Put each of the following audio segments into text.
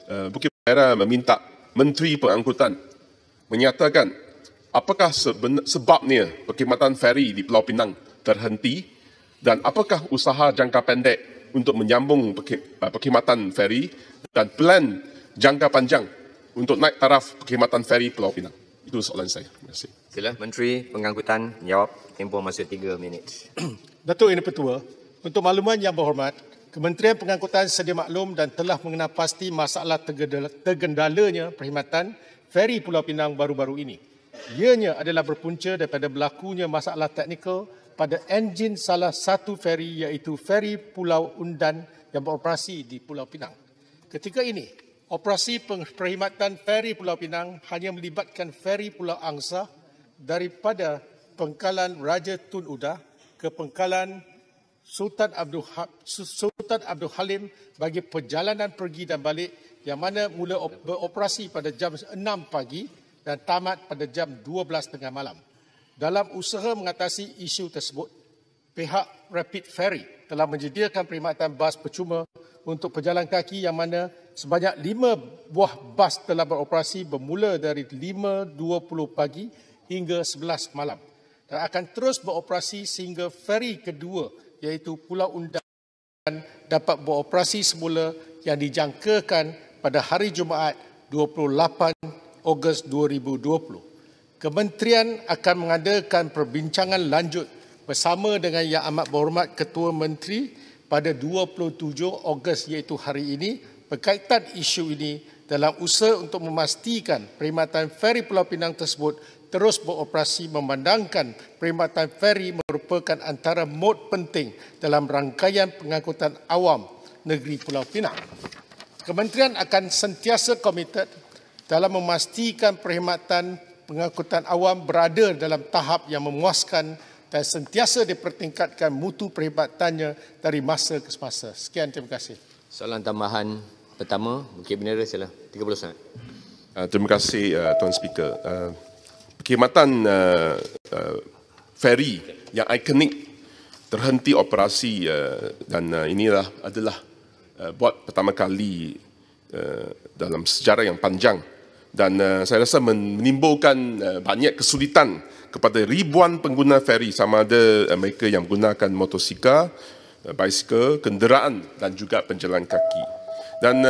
Bukit Merah meminta Menteri Pengangkutan menyatakan apakah sebabnya perkhidmatan feri di Pulau Pinang terhenti dan apakah usaha jangka pendek untuk menyambung perkhidmatan feri dan plan jangka panjang untuk naik taraf perkhidmatan feri Pulau Pinang. Itu soalan saya. Terima kasih. Sila Menteri Pengangkutan menjawab, tempoh masa 3 minit. Datuk Yang Dipertua, untuk makluman yang berhormat, Kementerian Pengangkutan sedia maklum dan telah mengenal pasti masalah tergendalanya perkhidmatan feri Pulau Pinang baru-baru ini. Ianya adalah berpunca daripada berlakunya masalah teknikal pada enjin salah satu feri iaitu feri Pulau Undan yang beroperasi di Pulau Pinang. Ketika ini, operasi perkhidmatan feri Pulau Pinang hanya melibatkan feri Pulau Angsa daripada Pangkalan Raja Tun Udah ke Pangkalan Sultan Abdul Halim bagi perjalanan pergi dan balik yang mana mula beroperasi pada jam 6 pagi dan tamat pada jam 12.30 malam. Dalam usaha mengatasi isu tersebut, pihak Rapid Ferry telah menyediakan perkhidmatan bas percuma untuk pejalan kaki yang mana sebanyak 5 buah bas telah beroperasi bermula dari 5.20 pagi hingga 11 malam dan akan terus beroperasi sehingga feri kedua iaitu Pulau Undan dapat beroperasi semula yang dijangkakan pada hari Jumaat 28 Ogos 2020. Kementerian akan mengadakan perbincangan lanjut bersama dengan Yang Amat Berhormat Ketua Menteri pada 27 Ogos iaitu hari ini berkaitan isu ini dalam usaha untuk memastikan perkhidmatan feri Pulau Pinang tersebut terus beroperasi memandangkan perkhidmatan feri merupakan antara mod penting dalam rangkaian pengangkutan awam negeri Pulau Pinang. Kementerian akan sentiasa komited dalam memastikan perkhidmatan pengangkutan awam berada dalam tahap yang memuaskan dan sentiasa dipertingkatkan mutu perkhidmatannya dari masa ke masa. Sekian, terima kasih. Soalan tambahan pertama, Bukit Bendera sila. 30 saat. Terima kasih Tuan Speaker. Perkhidmatan feri yang ikonik terhenti operasi dan inilah adalah buat pertama kali dalam sejarah yang panjang dan saya rasa menimbulkan banyak kesulitan kepada ribuan pengguna feri sama ada mereka yang menggunakan motosikal, basikal, kenderaan dan juga penjalan kaki. Dan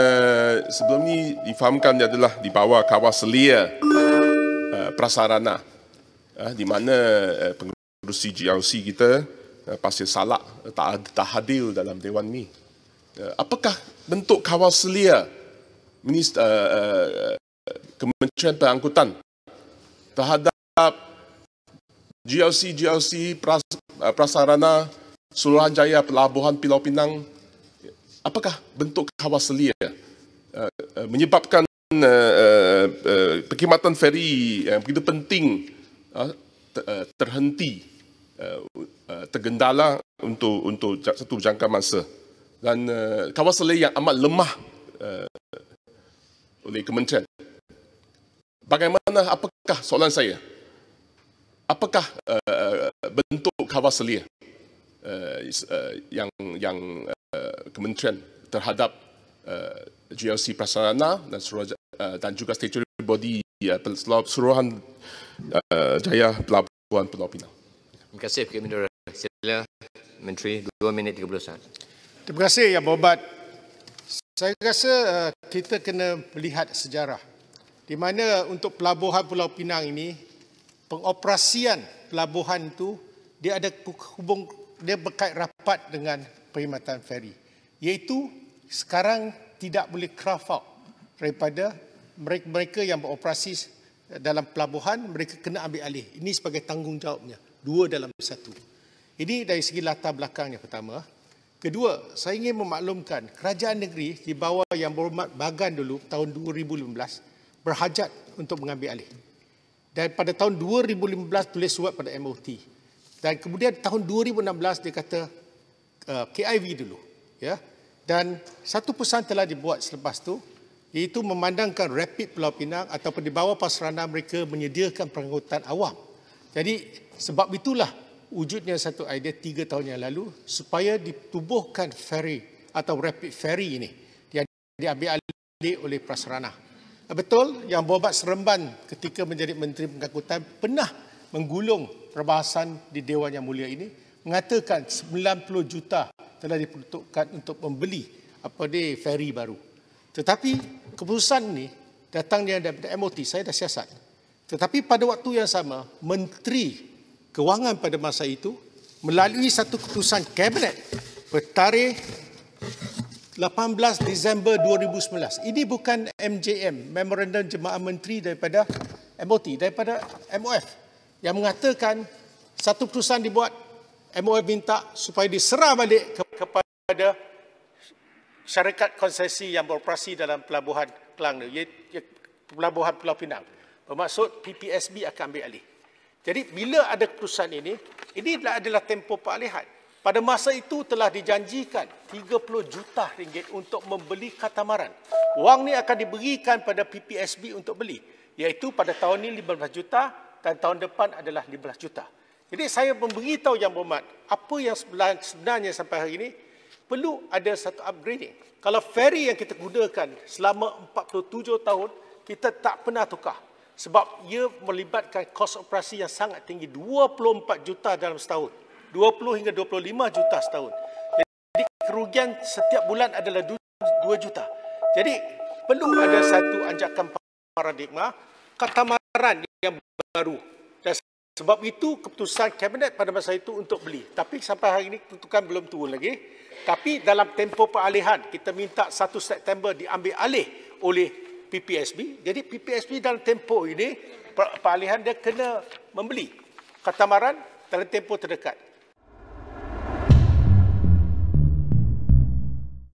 sebelum ini difahamkan dia adalah di bawah kawal selia prasarana di mana pengerusi GLC kita Pasir Salak tak hadir dalam dewan ini. Apakah bentuk kawal selia Kementerian Pengangkutan terhadap GLC prasarana Suruhanjaya Pelabuhan Pulau Pinang? Apakah bentuk kawal selia menyebabkan perkhidmatan feri yang begitu penting terhenti, tergendala untuk satu jangka masa dan kawal selia yang amat lemah oleh kementerian. Bagaimana, apakah soalan saya, apakah bentuk kawal selia yang kementerian terhadap GLC Prasarana dan juga statutory body Suruhanjaya Pelabuhan Pulau Pinang. Terima kasih Bukit Bendera. Sila Menteri 2 minit 30 saat. Terima kasih Yang Berhormat. Saya rasa kita kena melihat sejarah di mana untuk pelabuhan Pulau Pinang ini pengoperasian pelabuhan itu dia ada dia berkait rapat dengan perkhidmatan feri, iaitu sekarang tidak boleh carve out daripada mereka yang beroperasi dalam pelabuhan, mereka kena ambil alih. Ini sebagai tanggungjawabnya, 2 dalam 1. Ini dari segi latar belakangnya pertama. Kedua, saya ingin memaklumkan kerajaan negeri di bawah Yang Berhormat Bagan dulu tahun 2015 berhajat untuk mengambil alih. Dan pada tahun 2015 tulis surat pada MOT. Dan kemudian tahun 2016 dia kata KIV dulu, ya. Dan satu pesan telah dibuat selepas tu, iaitu memandangkan Rapid Pulau Pinang ataupun di bawah Pasarana mereka menyediakan pengangkutan awam. Jadi sebab itulah wujudnya satu idea 3 tahun yang lalu supaya ditubuhkan ferry atau Rapid Ferry ini. Dia diambil alih didik oleh Prasarana. Betul yang Berhormat Seremban ketika menjadi Menteri Pengangkutan pernah menggulung perbahasan di Dewan Yang Mulia ini, mengatakan 90 juta telah diperuntukkan untuk membeli feri baru. Tetapi keputusan ini datangnya daripada MOT, saya dah siasat. Tetapi pada waktu yang sama, Menteri Kewangan pada masa itu melalui satu keputusan Kabinet bertarikh 18 Disember 2019. Ini bukan MJM, Memorandum Jemaah Menteri daripada MOT, daripada MOF, yang mengatakan satu keputusan dibuat, MOF minta supaya diserah balik kepada syarikat konsesi yang beroperasi dalam pelabuhan Kelang, iaitu pelabuhan Pulau Pinang. Bermaksud PPSB akan ambil alih. Jadi bila ada keputusan ini adalah tempoh peralihan. Pada masa itu telah dijanjikan 30 juta ringgit untuk membeli katamaran. Wang ni akan diberikan pada PPSB untuk beli. Iaitu pada tahun ini 15 juta dan tahun depan adalah 15 juta. Jadi saya memberitahu Yang Berhormat, apa yang sebenarnya sampai hari ini, perlu ada satu upgrading. Kalau feri yang kita gunakan selama 47 tahun, kita tak pernah tukar. Sebab ia melibatkan kos operasi yang sangat tinggi, 24 juta dalam setahun. 20 hingga 25 juta setahun. Jadi kerugian setiap bulan adalah 2 juta. Jadi perlu ada satu anjakan paradigma katamaran yang baru. Dan sebab itu keputusan Kabinet pada masa itu untuk beli. Tapi sampai hari ini keputusan belum turun lagi. Tapi dalam tempoh peralihan kita minta 1 September diambil alih oleh PPSB. Jadi PPSB dalam tempoh ini peralihan dia kena membeli katamaran dalam tempoh terdekat.